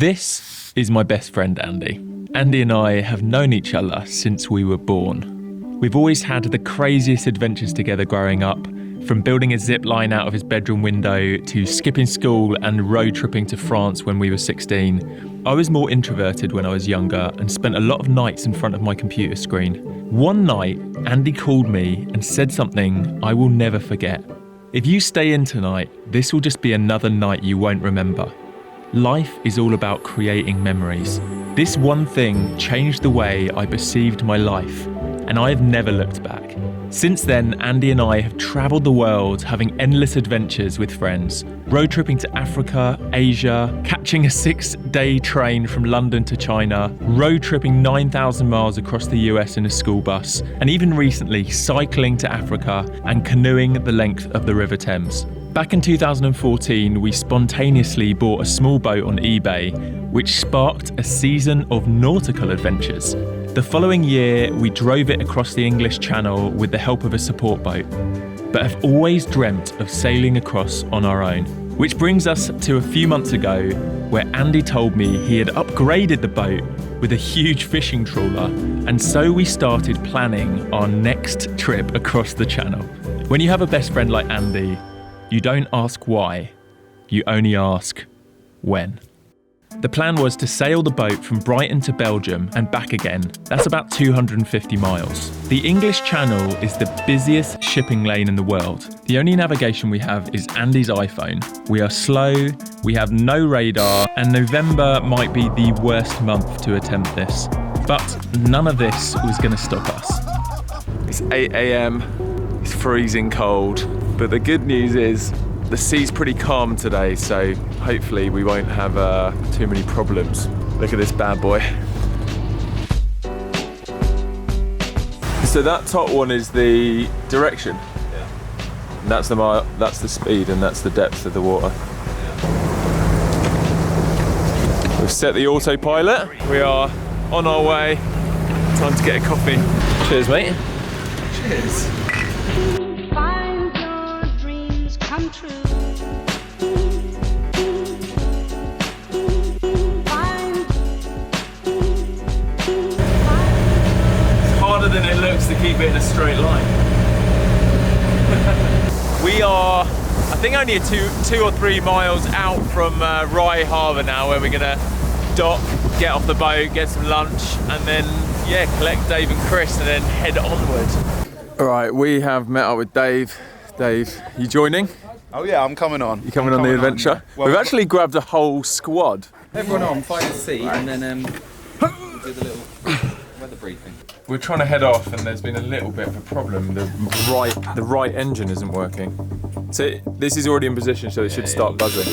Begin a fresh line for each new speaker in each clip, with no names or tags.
This is my best friend Andy. Andy and I have known each other since we were born. We've always had the craziest adventures together growing up, from building a zip line out of his bedroom window to skipping school and road tripping to France when we were 16. I was more introverted when I was younger and spent a lot of nights in front of my computer screen. One night, Andy called me and said something I will never forget. If you stay in tonight, this will just be another night you won't remember. Life is all about creating memories. This one thing changed the way I perceived my life, and I have never looked back. Since then, Andy and I have travelled the world, having endless adventures with friends, road tripping to Africa, Asia, catching a 6-day train from London to China, road tripping 9,000 miles across the US in a school bus, and even recently cycling to Africa and canoeing the length of the River Thames. Back in 2014, we spontaneously bought a small boat on eBay, which sparked a season of nautical adventures. The following year, we drove it across the English Channel with the help of a support boat, but have always dreamt of sailing across on our own. Which brings us to a few months ago, where Andy told me he had upgraded the boat with a huge fishing trawler, and so we started planning our next trip across the Channel. When you have a best friend like Andy, you don't ask why, you only ask when. The plan was to sail the boat from Brighton to Belgium and back again. That's about 250 miles. The English Channel is the busiest shipping lane in the world. The only navigation we have is Andy's iPhone. We are slow, we have no radar, and November might be the worst month to attempt this. But none of this was going to stop us. It's 8 a.m, it's freezing cold, but the good news is the sea's pretty calm today, so hopefully we won't have too many problems. Look at this bad boy. So that top one is the direction. Yeah. And that's the speed, and that's the depth of the water. Yeah. We've set the autopilot. We are on our way. Time to get a coffee. Cheers, mate. Cheers.
Find your dreams come true.
Than it looks to keep it in a straight line. We are, I think, only 2 or 3 miles out from Rye Harbour now, where we're gonna dock, get off the boat, get some lunch, and then collect Dave and Chris and then head onward. All right, we have met up with Dave. Dave, you joining?
Oh yeah, I'm coming on.
You coming on the adventure? Well, we've actually grabbed a whole squad.
Everyone on, find a seat, and then do the little weather briefing.
We're trying to head off, and there's been a little bit of a problem. The right engine isn't working. So this is already in position, so it should start buzzing.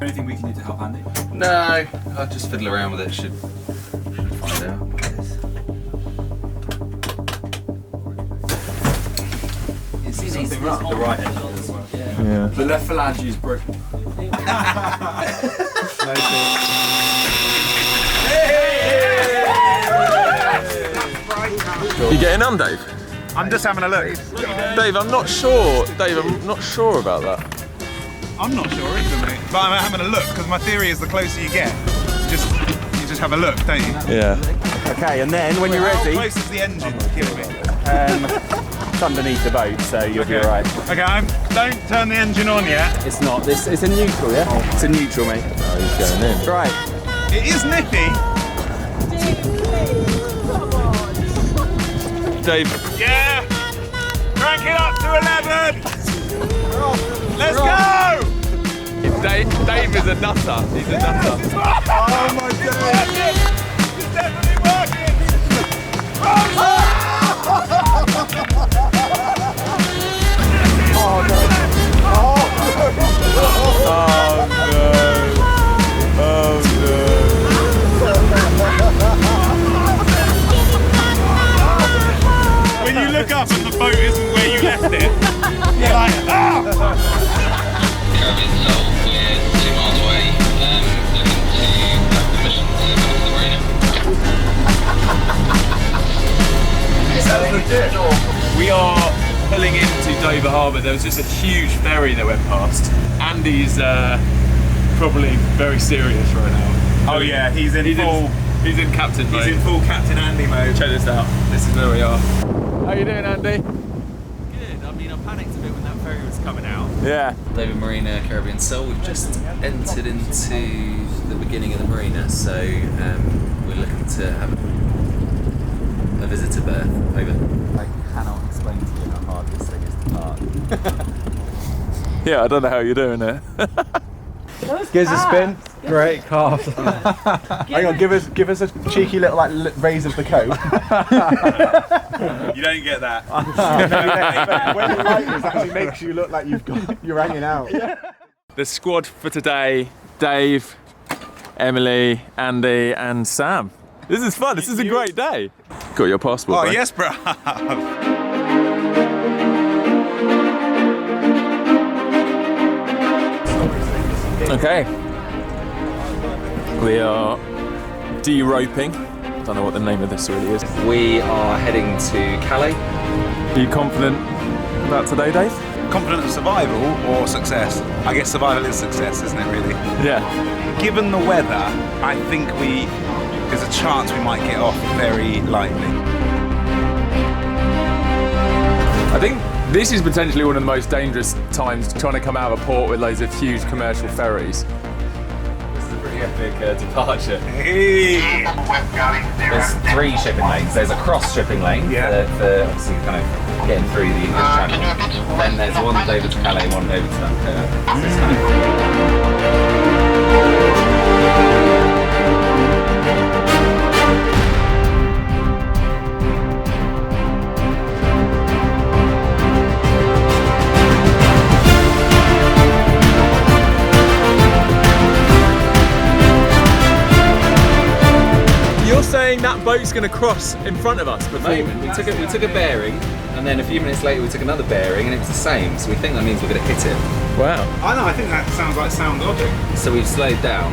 Anything we can do to help Andy?
No, I'll just fiddle around with it. Should find out what it is.
It's something wrong. The right engine doesn't work.
Yeah.
The left phalange is broken.
You getting on, Dave?
I'm just having a look.
Dave, I'm not sure. Dave, I'm not sure about that.
I'm not sure either, mate. But I'm having a look because my theory is the closer you get, you just have a look, don't you?
Yeah.
Okay, and then when you're ready,
How close is the engine? Kill me.
it's underneath the boat, so you'll be alright.
Okay, don't turn the engine on yet.
It's not. It's a neutral, yeah? It's a neutral, mate.
Oh, he's going in.
Right.
It is nippy.
Dave.
Yeah. Crank it up to 11. Let's go.
Dave is a nutter. He's a nutter.
Oh my God. It's definitely working.
Oh no.
When you look up and the boat isn't where you left it, you're like, ah!
Caribbean Soul, we're 2 miles away, looking to have permission to come to the marina.
We are pulling into Dover Harbour, there was just a huge ferry that went past. Andy's probably very serious right now.
Oh yeah, he's in
captain mode.
He's in full Captain Andy mode.
Check this out. This is where we are. How you doing, Andy?
Good. I mean, I panicked a bit when that ferry was coming out.
Yeah.
Dover Marina, Caribbean Soul. We've just entered into the beginning of the marina, so we're looking to have a visitor berth over.
I cannot explain to you how hard this thing is to park.
Yeah, I don't know how you're doing it.
Give us a spin. Great calf. Hang on, give us a cheeky little raise of the coat.
You don't get that.
When the light actually makes you look like you're hanging out.
The squad for today: Dave, Emily, Andy, and Sam. This is fun. This is a great day. Got your passport?
Oh
bro?
yes, bro.
Okay. We are de-roping. Don't know what the name of this really is.
We are heading to Calais.
Are you confident about today, Dave?
Confident of survival or success? I guess survival is success, isn't it really?
Yeah.
Given the weather, I think there's a chance we might get off very lightly.
I think this is potentially one of the most dangerous times trying to come out of a port with loads of huge commercial ferries.
This is a pretty epic departure.
Hey.
There's 3 shipping lanes. There's a cross shipping lane for obviously kind of getting through the English Channel. Then there's one Dover to Calais, one Dover to Dunkirk. So it's kind of...
You're saying that boat's going to cross in front of us before?
We took a bearing, and then a few minutes later we took another bearing, and it was the same. So we think that means we're going to hit it.
Wow.
I know. I think that sounds like sound logic.
So we've slowed down.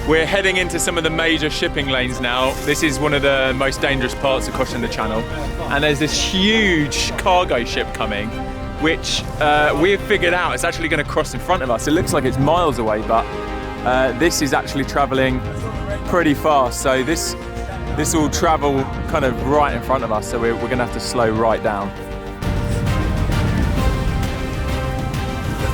We're heading into some of the major shipping lanes now. This is one of the most dangerous parts of crossing the channel. And there's this huge cargo ship coming, which we've figured out it's actually going to cross in front of us. It looks like it's miles away, but this is actually traveling pretty fast. So this will travel kind of right in front of us. So we're going to have to slow right down.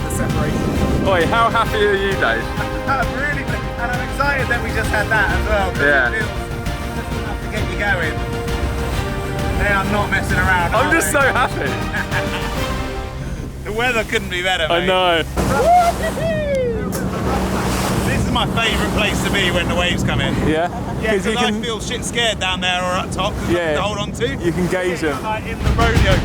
The separation.
Oi, how happy are you, Dave?
I'm really, and I'm excited that we just had that as well.
Yeah.
It feels just enough to get you going. They are not messing around.
I'm just so happy.
The weather couldn't be better,
I
mate.
know.
This is my favourite place to be when the waves come in.
Yeah?
Yeah, because I feel shit scared down there or up top.
Yeah.
To hold on to.
You can gauge them.
Like in the rodeo.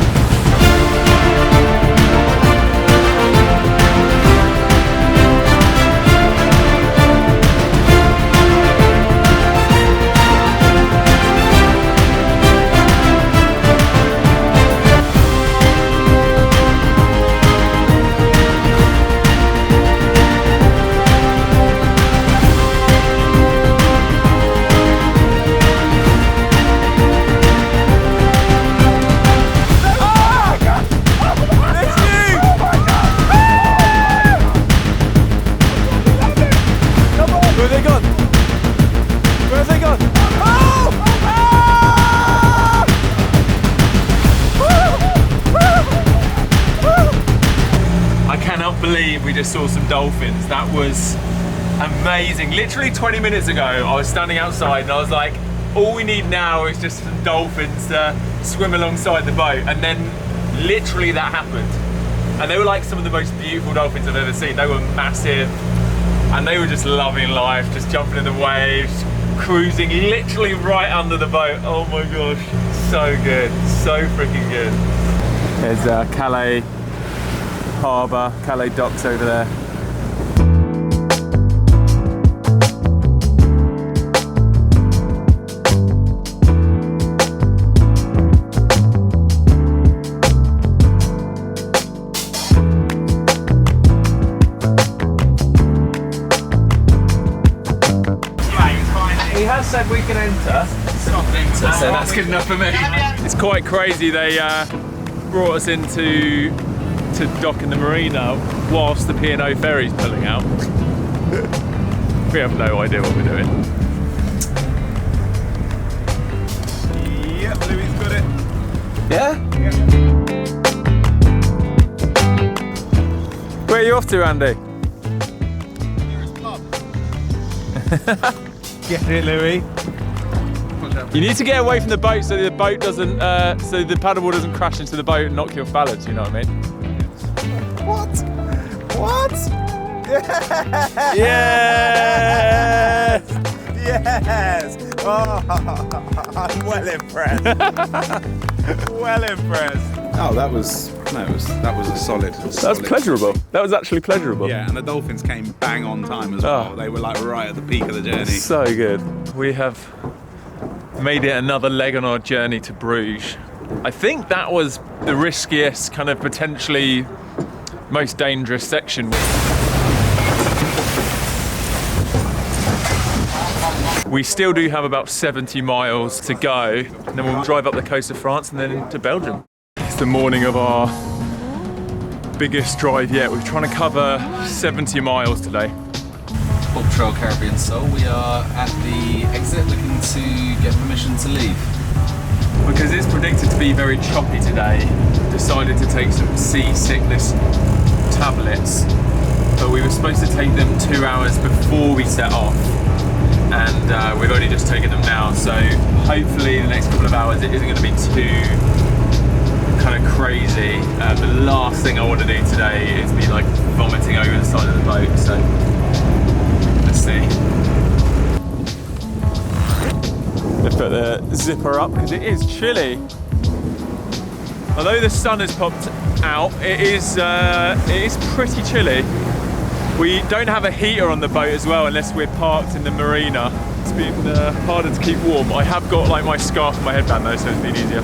We just saw some dolphins. That was amazing. Literally 20 minutes ago, I was standing outside and I was like, all we need now is just some dolphins to swim alongside the boat. And then literally that happened. And they were like some of the most beautiful dolphins I've ever seen. They were massive and they were just loving life, just jumping in the waves, cruising literally right under the boat. Oh my gosh, so good, so freaking good. There's Calais Harbour, Calais docks over there.
He has said we can enter.
Stop enter.
So that's good enough for me. It's quite crazy. They brought us into dock in the marina whilst the P&O ferry's pulling out. We have no idea what we're doing.
Yep, Louis got it.
Yeah? Where are you off to, Andy?
Get it, Louis.
You need to get away from the boat so the boat doesn't, so the paddleboard doesn't crash into the boat and knock you off balance. You know what I mean?
What? What?
Yes!
Yes! Oh, I'm well impressed. Well impressed. Oh, that was a solid.
That was pleasurable. That was actually pleasurable.
Yeah, and the dolphins came bang on time as well.
Oh.
They were like right at the peak of the journey.
So good. We have made it another leg on our journey to Bruges. I think that was the riskiest, kind of potentially most dangerous section. We still do have about 70 miles to go, and then we'll drive up the coast of France and then into Belgium. It's the morning of our biggest drive yet. We're trying to cover 70 miles today.
Bob Trail Caribbean Soul, we are at the exit looking to get permission to leave.
Because it's predicted to be very choppy today, decided to take some seasickness tablets, but we were supposed to take them 2 hours before we set off, and we've only just taken them now, so hopefully in the next couple of hours it isn't going to be too kind of crazy. The last thing I want to do today is be like vomiting over the side of the boat, so let's see. Let's put the zipper up because it is chilly. Although the sun has popped out, it is pretty chilly. We don't have a heater on the boat as well unless we're parked in the marina. It's been harder to keep warm. I have got like my scarf and my headband though, so it's been easier.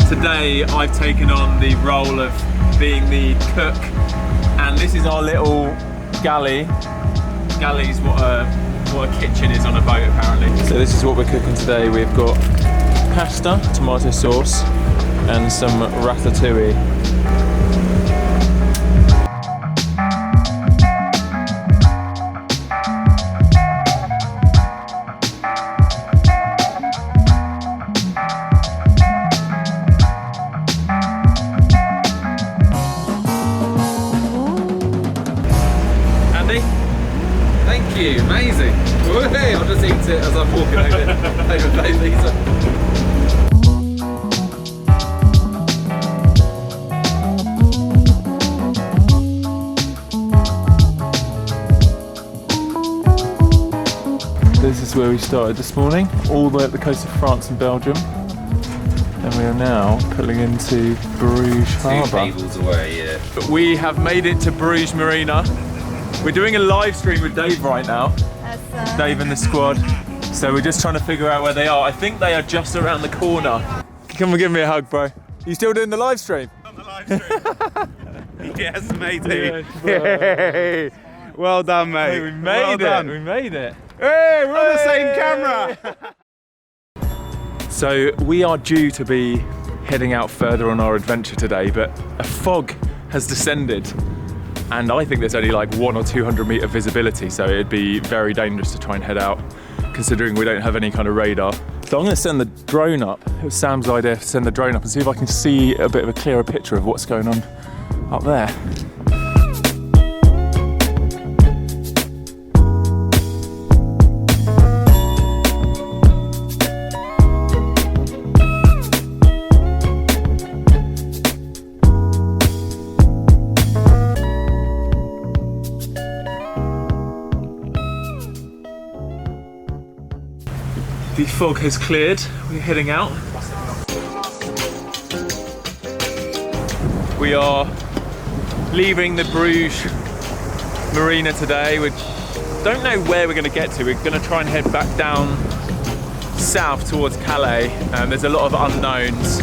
Today I've taken on the role of being the cook, and this is our little galley. Galley's what a kitchen is on a boat apparently. So this is what we're cooking today. We've got pasta, tomato sauce, and some ratatouille.
Thank you, amazing. Hey, I'll just eat it as I'm walking over both these.
This is where we started this morning, all the way up the coast of France and Belgium. And we are now pulling into Bruges Harbour.
2 cables away, yeah.
But we have made it to Bruges Marina. We're doing a live stream with Dave right now. Dave and the squad. So we're just trying to figure out where they are. I think they are just around the corner. Come and give me a hug, bro. You still doing the live stream?
On the live stream. Yes, matey.
Yes,
Well done, mate.
hey, we made it. We made it.
Hey, we're on the same camera.
So we are due to be heading out further on our adventure today, but a fog has descended. And I think there's only like 100 or 200 meter visibility, so it'd be very dangerous to try and head out, considering we don't have any kind of radar. So I'm going to send the drone up. It was Sam's idea to send the drone up and see if I can see a bit of a clearer picture of what's going on up there. The fog has cleared, we're heading out. We are leaving the Bruges Marina today. We don't know where we're going to get to. We're going to try and head back down south towards Calais. There's a lot of unknowns.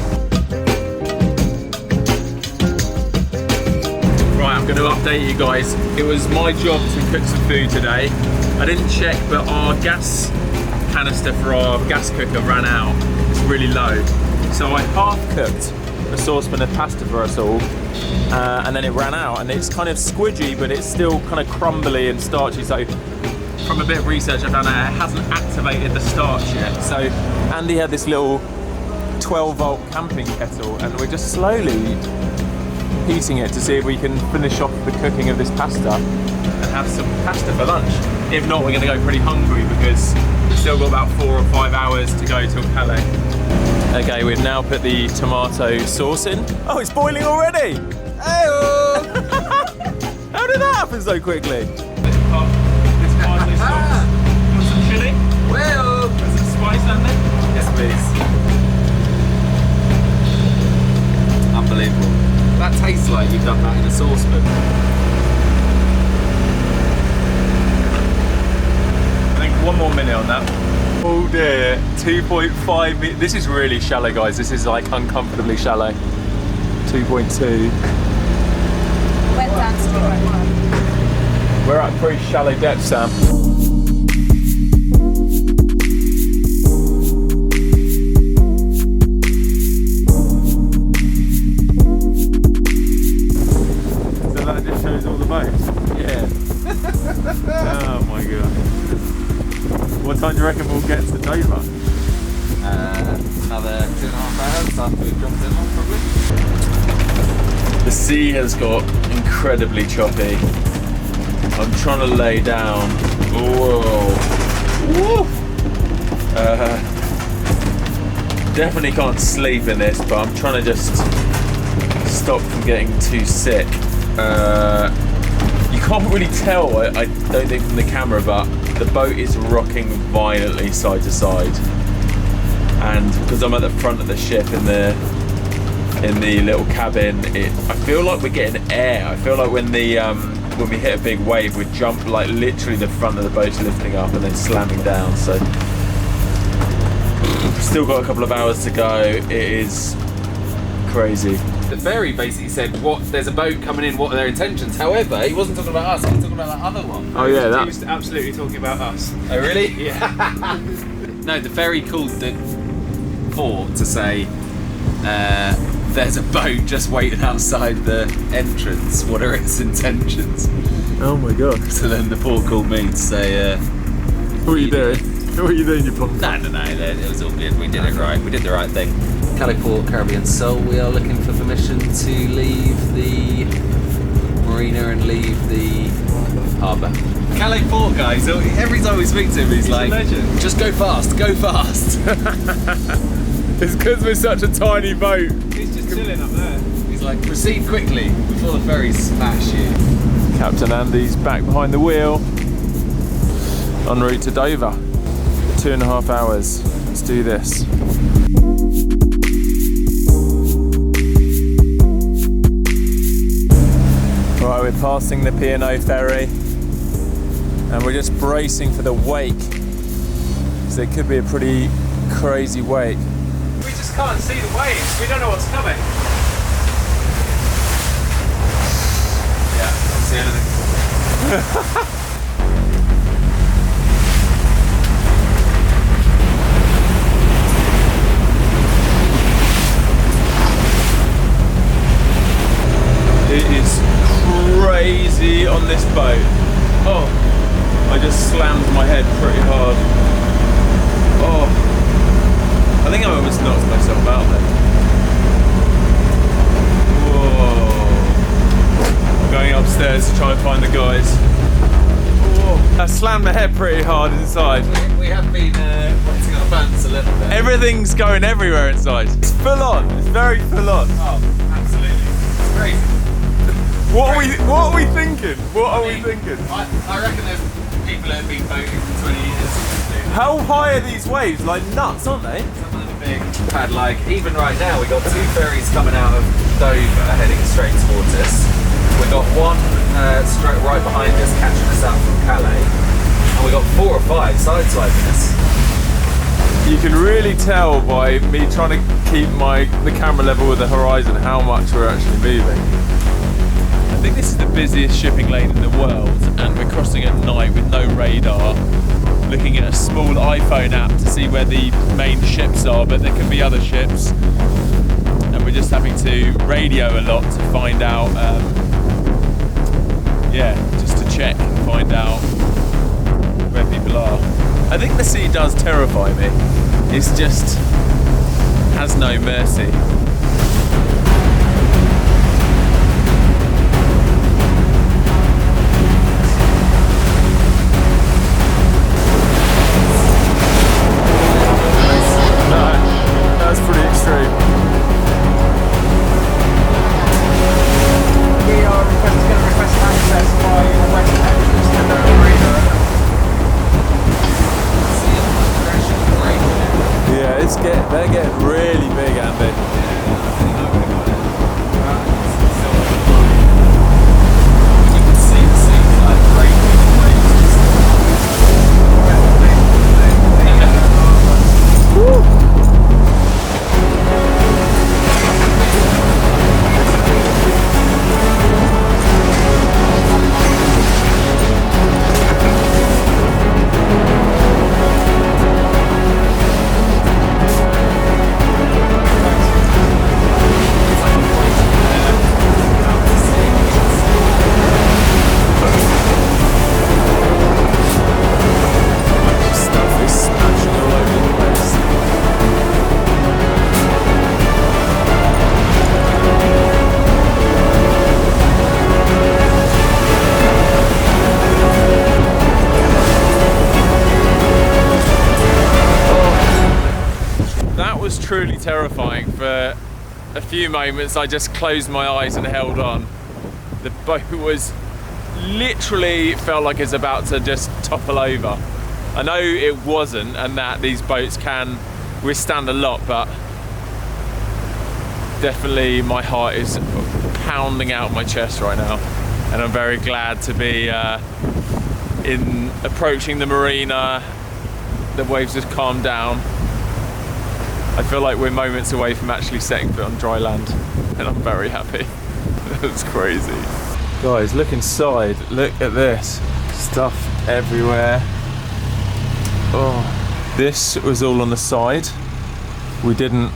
Right, I'm going to update you guys. It was my job to cook some food today. I didn't check, but our gas canister for our gas cooker ran out. It's really low. So I half cooked a saucepan of pasta for us all, and then it ran out, and it's kind of squidgy, but it's still kind of crumbly and starchy. So from a bit of research I've done, it hasn't activated the starch yet. So Andy had this little 12-volt camping kettle, and we're just slowly heating it to see if we can finish off the cooking of this pasta and have some pasta for lunch. If not, we're going to go pretty hungry because we've still got about 4 or 5 hours to go till Calais. Okay, we've now put the tomato sauce in. Oh, it's boiling already! Hey-oh! How did that happen so quickly? This tomato sauce. Want some chilli?
Well,
Want some spice, Andy?
yes, please. Unbelievable. That tastes like you've done that in a saucepan.
I think 1 more minute on that. Oh dear, 2.5 meters. This is really shallow, guys. This is like uncomfortably shallow. 2.2.
Went down to 2.1.
We're at pretty shallow depth, Sam. So that just shows all the boats? Yeah. Oh my god. What time do you reckon we'll get to Dover?
Another 2.5 hours after we've jumped in on, probably.
The sea has got incredibly choppy. I'm trying to lay down. Whoa. Woo. Definitely can't sleep in this, but I'm trying to just stop from getting too sick. You can't really tell, I don't think, from the camera, but the boat is rocking violently side to side. And because I'm at the front of the ship in the little cabin, I feel like we're getting air. I feel like when we hit a big wave, we jump, like literally the front of the boat's lifting up and then slamming down. So still got a couple of hours to go. It is crazy.
The ferry basically said, there's a boat coming in, what are their intentions? However, he wasn't talking about us, he was talking about that other one.
Oh yeah,
He was absolutely talking about us.
Oh really?
Yeah.
No, the ferry called the port to say, there's a boat just waiting outside the entrance, what are its intentions?
Oh my god.
So then the port called me to say,
What are you doing? What are you doing, you punk?
no, it was all good, we did it right, we did the right thing. Calais Port, Caribbean Soul, we are looking for permission to leave the marina and leave the harbour. Calais Port, guys, every time we speak to him, he's like,
legend.
just go fast, go fast.
It's because we're such a tiny boat.
He's just chilling up there.
He's like, proceed quickly before the ferry smash you.
Captain Andy's back behind the wheel, en route to Dover. 2.5 hours. Let's do this. Right, we're passing the P&O ferry, and we're just bracing for the wake, because it could be a pretty crazy wake.
We just can't see the waves. We don't know what's coming.
Yeah, don't see anything.
It is crazy on this boat. Oh, I just slammed my head pretty hard. Oh, I think I almost knocked myself out there. Whoa. I'm going upstairs to try and find the guys. Whoa. I slammed my head pretty hard inside.
We have been wetting our pants a little bit.
Everything's going everywhere inside. It's full on. It's very full on.
Oh, absolutely. It's crazy.
What are we thinking? What are we thinking?
I reckon there's people that have been boating for 20 years.
How high are these waves? Like nuts, aren't they?
Some of them are big. Had like, even right now, we got 2 ferries coming out of Dover heading straight towards us. We got one straight right behind us catching us up from Calais. And we got 4 or 5 sideswiping us.
You can really tell by me trying to keep the camera level with the horizon how much we're actually moving. I think this is the busiest shipping lane in the world, and we're crossing at night with no radar. looking at a small iPhone app to see where the main ships are, but there could be other ships. And we're just having to radio a lot to find out, just to check and find out where people are. I think the sea does terrify me. It's just has no mercy. That's pretty extreme.
We are going to request access by the west entrance to the marina.
Yeah, they're getting really big, Andy. Truly terrifying. For a few moments I just closed my eyes and held on. The boat was literally felt like it's about to just topple over. I know it wasn't, and that these boats can withstand a lot, but definitely my heart is pounding out my chest right now, and I'm very glad to be in approaching the marina. The waves just calmed down. I feel like we're moments away from actually setting foot on dry land, and I'm very happy. That's crazy. Guys, look inside. Look at this. Stuff everywhere. Oh, this was all on the side. We didn't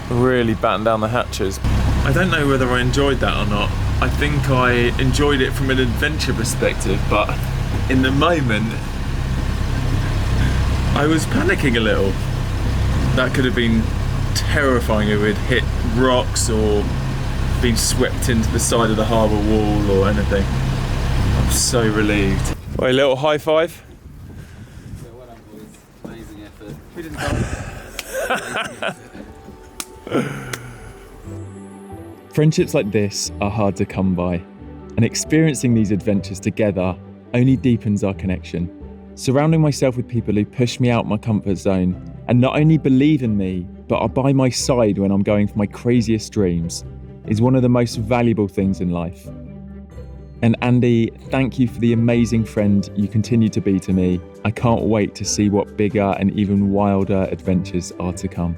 really batten down the hatches. I don't know whether I enjoyed that or not. I think I enjoyed it from an adventure perspective, but in the moment, I was panicking a little. That could have been terrifying if we'd hit rocks or been swept into the side of the harbour wall or anything. I'm so relieved. Wait, a little high five?
Well done, boys. Amazing effort. We didn't go.
Friendships like this are hard to come by, and experiencing these adventures together only deepens our connection. Surrounding myself with people who push me out my comfort zone and not only believe in me, but are by my side when I'm going for my craziest dreams is one of the most valuable things in life. And Andy, thank you for the amazing friend you continue to be to me. I can't wait to see what bigger and even wilder adventures are to come.